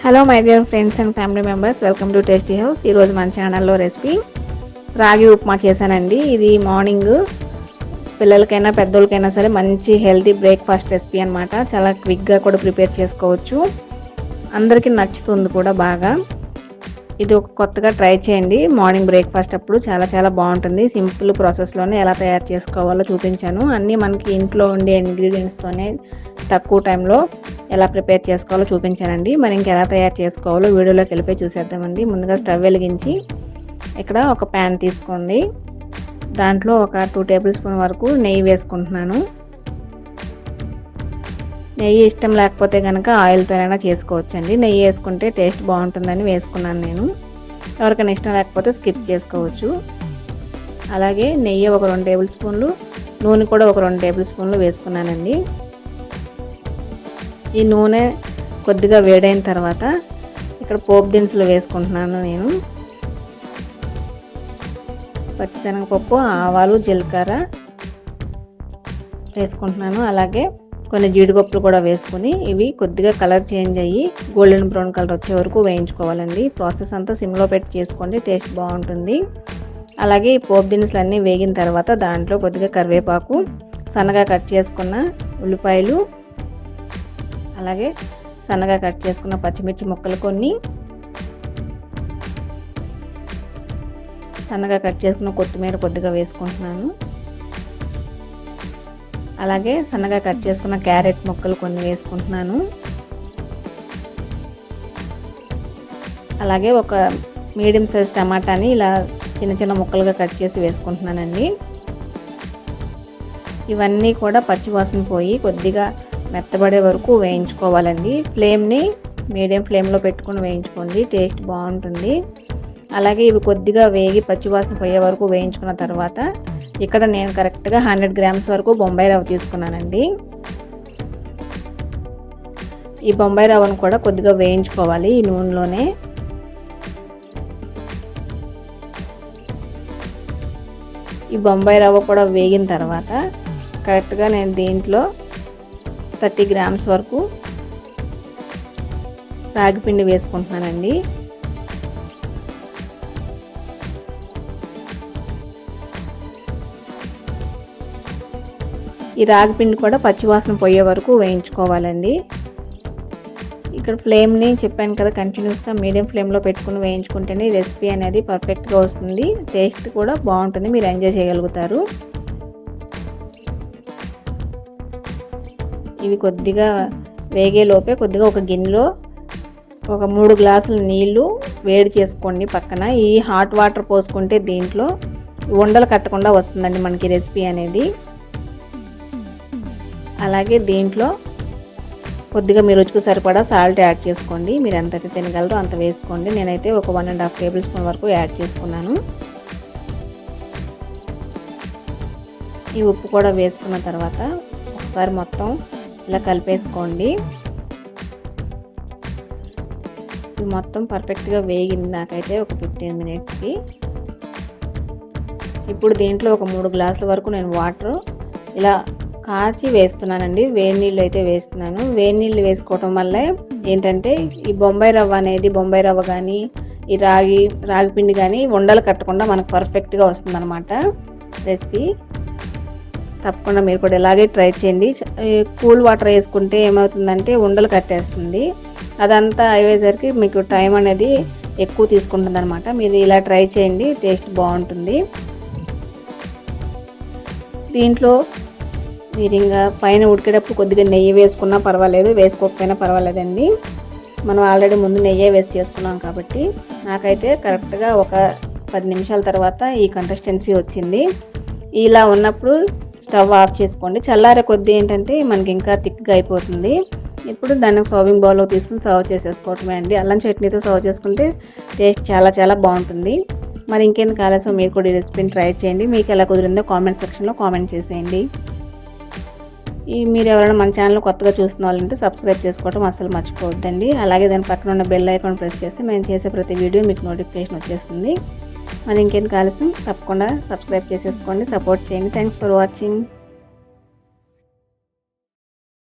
Hello my dear friends and family members, welcome to tasty house. ఈరోజు మన ఛానల్లో recipe రాగి ఉప్మా చేశానండి. ఇది మార్నింగ్ పిల్లలకైనా పెద్దోళ్ళకైనా సరే మంచి హెల్తీ బ్రేక్ఫాస్ట్ రెసిపీ అనమాట. చాలా క్విక్గా కూడా ప్రిపేర్ చేసుకోవచ్చు, అందరికీ నచ్చుతుంది కూడా బాగా. ఇది ఒక కొత్తగా ట్రై చేయండి. మార్నింగ్ బ్రేక్ఫాస్ట్ అప్పుడు చాలా బాగుంటుంది. సింపుల్ ప్రాసెస్లోనే ఎలా తయారు చేసుకోవాలో చూపించాను. అన్నీ మనకి ఇంట్లో ఉండే ఇంగ్రీడియంట్స్తోనే తక్కువ టైంలో ఎలా ప్రిపేర్ చేసుకోవాలో చూపించానండి. మరి ఇంకెలా తయారు చేసుకోవాలో వీడియోలోకి వెళ్ళిపోయి చూసేద్దామండి. ముందుగా స్టవ్ వెలిగించి ఇక్కడ ఒక ప్యాన్ తీసుకోండి. దాంట్లో ఒక 2 టేబుల్ స్పూన్ వరకు నెయ్యి వేసుకుంటున్నాను. నెయ్యి ఇష్టం లేకపోతే కనుక ఆయిల్తోనైనా చేసుకోవచ్చండి. నెయ్యి వేసుకుంటే టేస్ట్ బాగుంటుందని వేసుకున్నాను నేను. ఎవరికైనా ఇష్టం లేకపోతే స్కిప్ చేసుకోవచ్చు. అలాగే నెయ్యి ఒక 2 టేబుల్ స్పూన్లు, నూనె కూడా ఒక 2 టేబుల్ స్పూన్లు వేసుకున్నానండి. ఈ నూనె కొద్దిగా వేడైన తర్వాత ఇక్కడ పోపు దినుసులు వేసుకుంటున్నాను నేను. పచ్చిశనగపప్పు, ఆవాలు, జీలకర్ర వేసుకుంటున్నాను. అలాగే కొన్ని జీడిపప్పులు కూడా వేసుకుని ఇవి కొద్దిగా కలర్ చేంజ్ అయ్యి గోల్డెన్ బ్రౌన్ కలర్ వచ్చే వరకు వేయించుకోవాలండి. ప్రాసెస్ అంతా సిమ్లో పెట్టి చేసుకోండి, టేస్ట్ బాగుంటుంది. అలాగే ఈ పోపు దినుసులు అన్నీ వేగిన తర్వాత దాంట్లో కొద్దిగా కరివేపాకు, సన్నగా కట్ చేసుకున్న ఉల్లిపాయలు, అలాగే సన్నగా కట్ చేసుకున్న పచ్చిమిర్చి ముక్కలు కొన్ని, సన్నగా కట్ చేసుకున్న కొత్తిమీర కొద్దిగా వేసుకుంటున్నాను. అలాగే సన్నగా కట్ చేసుకున్న క్యారెట్ ముక్కలు కొన్ని వేసుకుంటున్నాను. అలాగే ఒక మీడియం సైజ్ టమాటాని ఇలా చిన్న ముక్కలుగా కట్ చేసి వేసుకుంటున్నానండి. ఇవన్నీ కూడా పచ్చివాసన పోయి కొద్దిగా మెత్తబడే వరకు వేయించుకోవాలండి. ఫ్లేమ్ని మీడియం ఫ్లేమ్లో పెట్టుకుని వేయించుకోండి, టేస్ట్ బాగుంటుంది. అలాగే ఇవి కొద్దిగా వేగి పచ్చివాసన పోయే వరకు వేయించుకున్న తర్వాత ఇక్కడ నేను కరెక్ట్గా 100 గ్రామ్స్ వరకు బొంబాయి రవ్వ తీసుకున్నానండి. ఈ బొంబాయి రవ్వను కూడా కొద్దిగా వేయించుకోవాలి ఈ నూనెలోనే. ఈ బొంబాయి రవ్వ కూడా వేగిన తర్వాత కరెక్ట్గా నేను దీంట్లో 30 గ్రామ్స్ వరకు రాగి పిండి వేసుకుంటున్నానండి. ఈ రాగి పిండి కూడా పచ్చివాసన పోయే వరకు వేయించుకోవాలండి. ఇక్కడ ఫ్లేమ్ని చెప్పాను కదా, కంటిన్యూస్గా మీడియం ఫ్లేమ్లో పెట్టుకుని వేయించుకుంటేనే రెసిపీ అనేది పర్ఫెక్ట్గా వస్తుంది. టేస్ట్ కూడా బాగుంటుంది, మీరు ఎంజాయ్ చేయగలుగుతారు. ఇవి కొద్దిగా వేగేలోపే కొద్దిగా ఒక గిన్నెలో ఒక 3 గ్లాసుల నీళ్లు వేడి చేసుకోండి పక్కన. ఈ హాట్ వాటర్ పోసుకుంటే దీంట్లో ఉండలు కట్టకుండా వస్తుందండి మనకి రెసిపీ అనేది. అలాగే దీంట్లో కొద్దిగా మీ రుచికి సరిపడా సాల్ట్ యాడ్ చేసుకోండి. మీరు ఎంతైతే తినగలరో అంత వేసుకోండి. నేనైతే ఒక 1.5 టేబుల్ స్పూన్ వరకు యాడ్ చేసుకున్నాను. ఈ ఉప్పు కూడా వేసుకున్న తర్వాత ఒకసారి మొత్తం ఇలా కలిపేసుకోండి. ఇది మొత్తం పర్ఫెక్ట్గా వేగింది నాకైతే ఒక 15 మినిట్స్కి. ఇప్పుడు దీంట్లో ఒక 3 గ్లాసుల వరకు నేను వాటర్ ఇలా కాచి వేస్తున్నానండి. వేడి నీళ్ళు అయితే వేస్తున్నాను. వేడి నీళ్ళు వేసుకోవటం వల్ల ఏంటంటే ఈ బొంబాయి రవ్వ కానీ ఈ రాగి పిండి కానీ ఉండలు కట్టకుండా మనకు పర్ఫెక్ట్గా వస్తుంది అనమాట రెసిపీ. తప్పకుండా మీరు కూడా ఇలాగే ట్రై చేయండి. కూల్ వాటర్ వేసుకుంటే ఏమవుతుందంటే ఉండలు కట్టేస్తుంది. అదంతా అయ్యేసరికి మీకు టైం అనేది ఎక్కువ తీసుకుంటుంది అనమాట. మీరు ఇలా ట్రై చేయండి, టేస్ట్ బాగుంటుంది. దీంట్లో మీరు ఇంకా పైన ఉడికేటప్పుడు కొద్దిగా నెయ్యి వేసుకున్నా పర్వాలేదు, వేసుకోకపోయినా పర్వాలేదండి. మనం ఆల్రెడీ ముందు నెయ్యి వేసి చేసుకున్నాం కాబట్టి. నాకైతే కరెక్ట్గా ఒక 10 నిమిషాల తర్వాత ఈ కన్సిస్టెన్సీ వచ్చింది. ఇలా ఉన్నప్పుడు స్టవ్ ఆఫ్ చేసుకోండి. చల్లారే కొద్దీ ఏంటంటే మనకి ఇంకా థిక్గా అయిపోతుంది. ఇప్పుడు దాన్ని సర్వింగ్ బౌల్లో తీసుకుని సర్వ్ చేసేసుకోవటమే అండి. అల్లం చట్నీతో సర్వ్ చేసుకుంటే టేస్ట్ చాలా బాగుంటుంది. మరి ఇంకెందుకు ఆలస్యం, మీరు కూడా ఈ రెసిపీని ట్రై చేయండి. మీకు ఎలా కుదిరిందో కామెంట్ సెక్షన్లో కామెంట్ చేసేయండి. మీరు ఎవరైనా మన ఛానల్ కొత్తగా చూస్తున్న వాళ్ళంటే సబ్స్క్రైబ్ చేసుకోవడం అస్సలు మర్చిపోవద్దండి. అలాగే దాని పక్కన ఉన్న బెల్ ఐకాన్ ప్రెస్ చేస్తే మేము చేసే ప్రతి వీడియో మీకు నోటిఫికేషన్ వచ్చేస్తుంది. మరి ఇంకెందుకు ఆలస్యం, తప్పకుండా సబ్స్క్రైబ్ చేసేసుకోండి, సపోర్ట్ చేయండి. Thanks for watching.